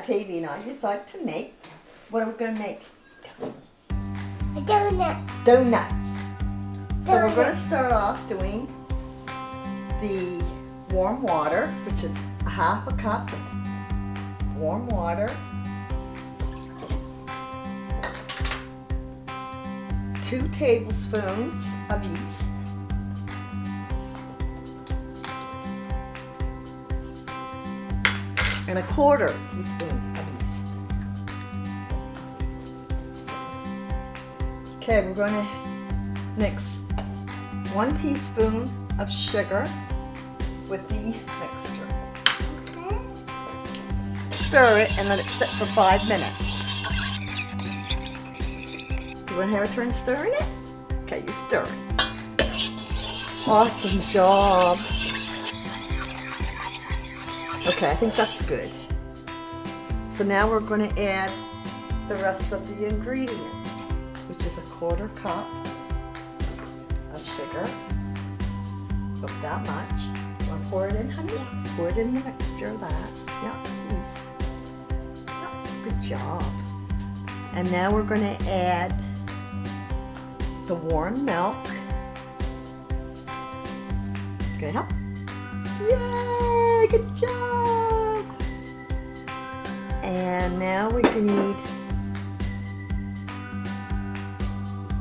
Tavy and I decided to make. What are we going to make? A donut. Donuts. So we're going to start off doing the warm water, which is a half a cup warm water, 2 tablespoons of yeast, and a 1/4 teaspoon of yeast. Okay, we're going to mix 1 teaspoon of sugar with the yeast mixture. Stir it and let it sit for 5 minutes. You want to have a turn stirring it? Okay, you stir it. Awesome job. Okay, I think that's good. So now we're going to add the rest of the ingredients, which is a 1/4 cup of sugar. About that much. You want to pour it in, honey? Pour it in the mixture of that. Yeah, yeast. Yeah, good job. And now we're going to add the warm milk. Can I help? Yay! Good job! And now we can need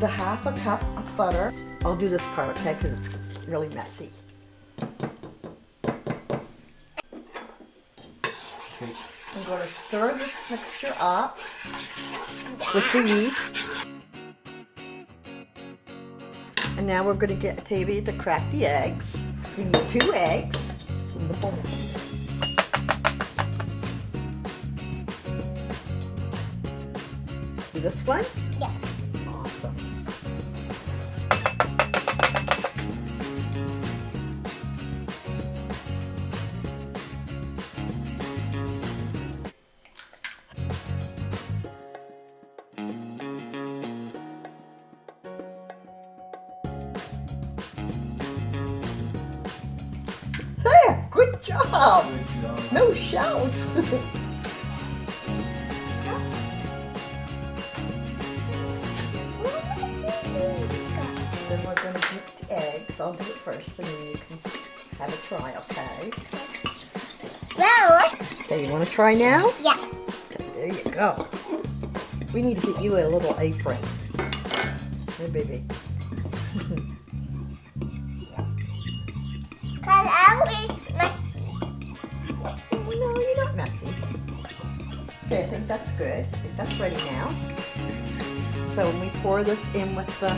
the half a cup of butter. I'll do this part, okay, because it's really messy. I'm going to stir this mixture up with the yeast. And now we're going to get Tavy to crack the eggs. So we need 2 eggs in the bowl. See this one? Yeah. Awesome. There, good job. No shells. Then we're going to beat the eggs. I'll do it first and then you can have a try, okay? Well, Okay, you want to try now? yeah. Okay, there you go. We need to get you a little apron. Hey, baby. Cause I was No, you're not messy. Okay, I think that's good. I think that's ready now. So when we pour this in with the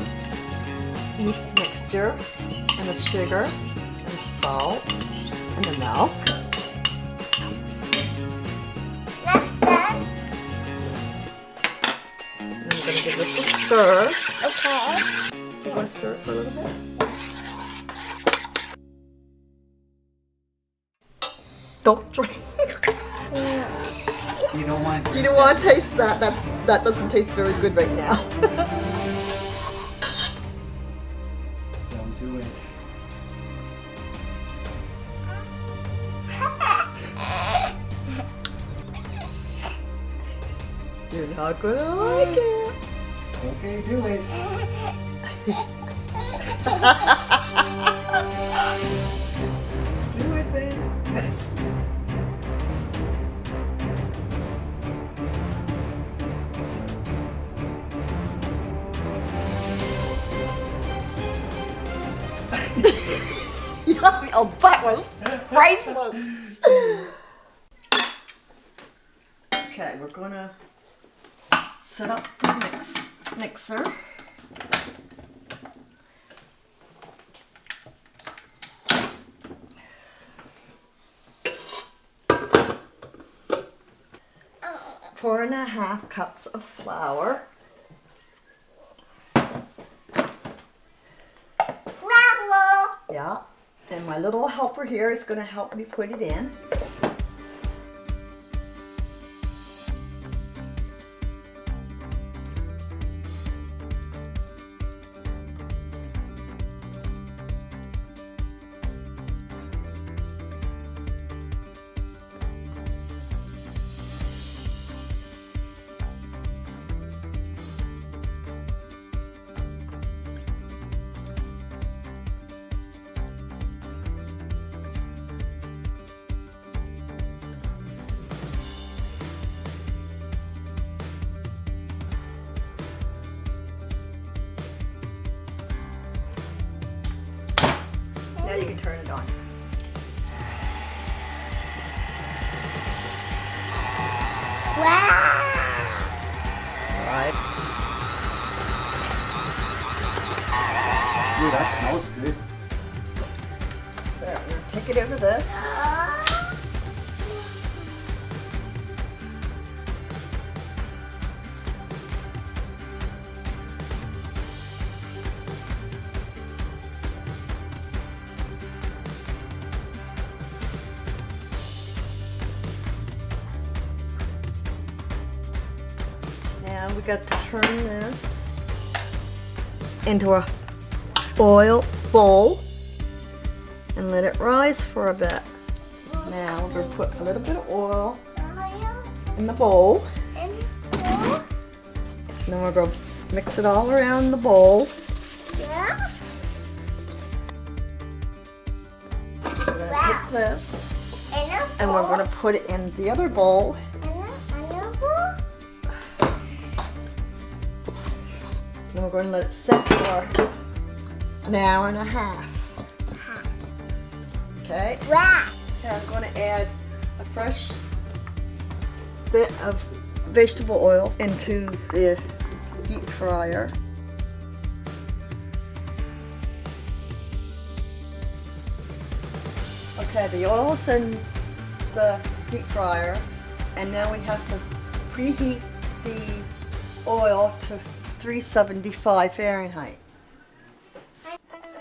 yeast mixture and the sugar and salt and the milk. that's done. And we're going to give this a stir. Okay. You want to stir it for a little bit? Don't drink. You don't want You don't want to taste that. That doesn't taste very good right now. Don't do it. You're not going to like it. Okay, do it. Do it then. Yummy. Oh, that was priceless. Okay, we're going to set up the mixer. Oh, 4½ cups of flour. flour. Yeah. And my little helper here is going to help me put it in. you can turn it on. Wow. Alright. Ooh, that smells good. There, I'm gonna take it over this. Now we got to turn this into a oil bowl and let it rise for a bit. Now we're gonna put a little bit of oil in the bowl. Then we're gonna mix it all around the bowl. Yeah. We're gonna take this And and we're gonna put it in the other bowl. And we're gonna let it sit for an hour and a half. Okay? Wow. Okay, I'm gonna add a fresh bit of vegetable oil into the deep fryer. Okay, the oil's in the deep fryer, and now we have to preheat the oil to 375 Fahrenheit.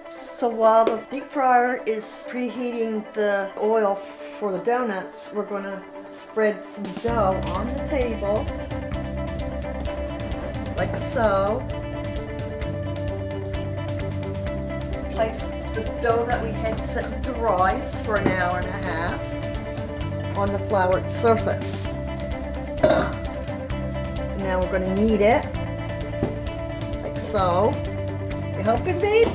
So while the deep fryer is preheating the oil for the donuts, we're going to spread some dough on the table, like so. Place the dough that we had set to rise for an hour and a half on the floured surface. Now we're going to knead it, like so. You helping me?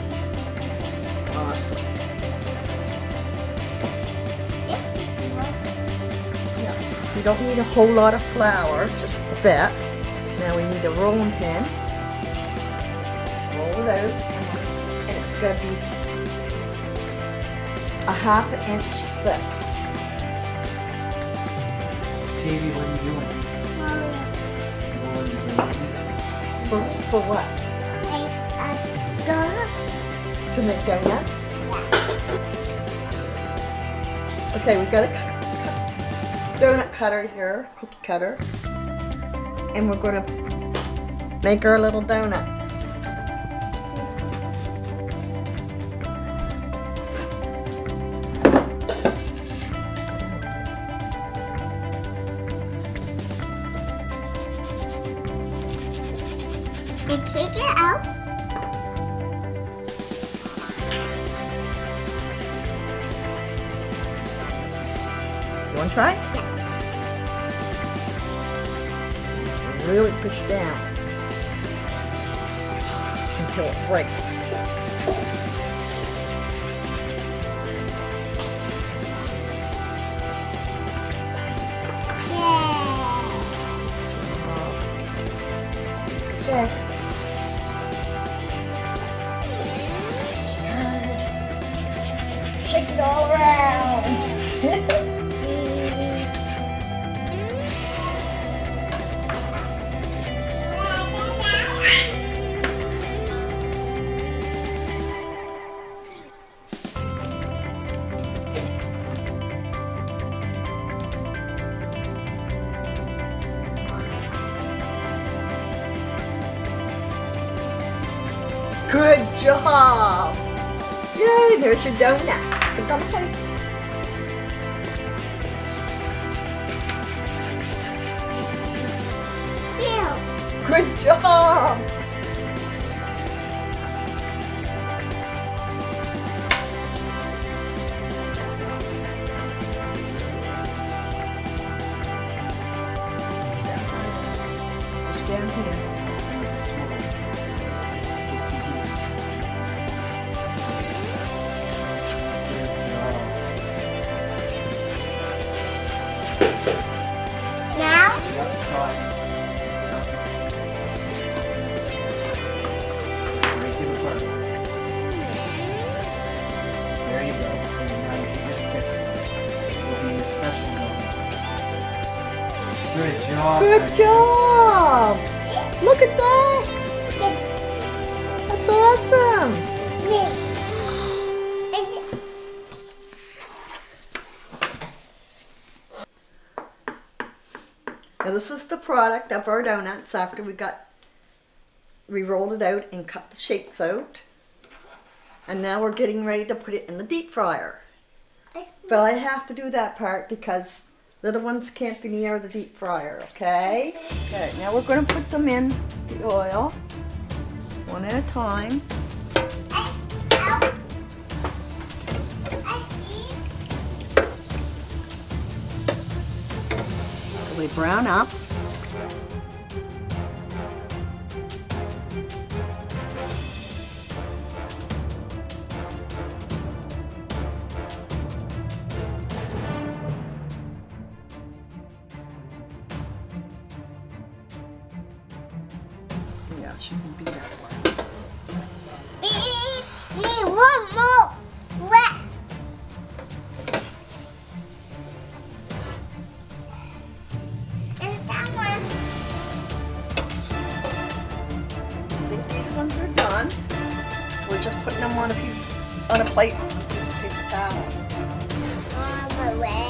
Awesome. Yeah. We don't need a whole lot of flour, just a bit. Now we need a rolling pin. Roll it out, and it's going to be a ½ inch thick. Tavy, what are you doing? Rolling your ingredients. For what? To make donuts? Okay, we've got a donut cutter here, cookie cutter, and we're going to make our little donuts. And take it out. You want to try? Yeah. Really push down until it breaks. Yeah. Okay. Shake it all around. Good job! Yay, there's your donut. Put it on the plate. Ew. Good job! Push down here. Now, Break it apart. There you go. Good job. Good Becky. job! Look at that! That's awesome! Now this is the product of our donuts after we rolled it out and cut the shapes out. And now we're getting ready to put it in the deep fryer. But I have to do that part because little ones can't be near the deep fryer, okay? Okay, now we're going to put them in the oil, one at a time. Till they brown up. Yeah, it shouldn't be that way. Me one more. Wet. And that one. I think these ones are done. So we're just putting them on a plate, on a piece of paper towel. On the way.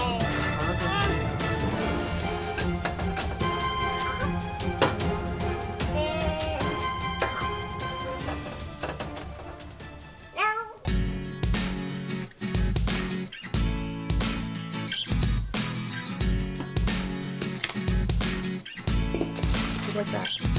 Like that.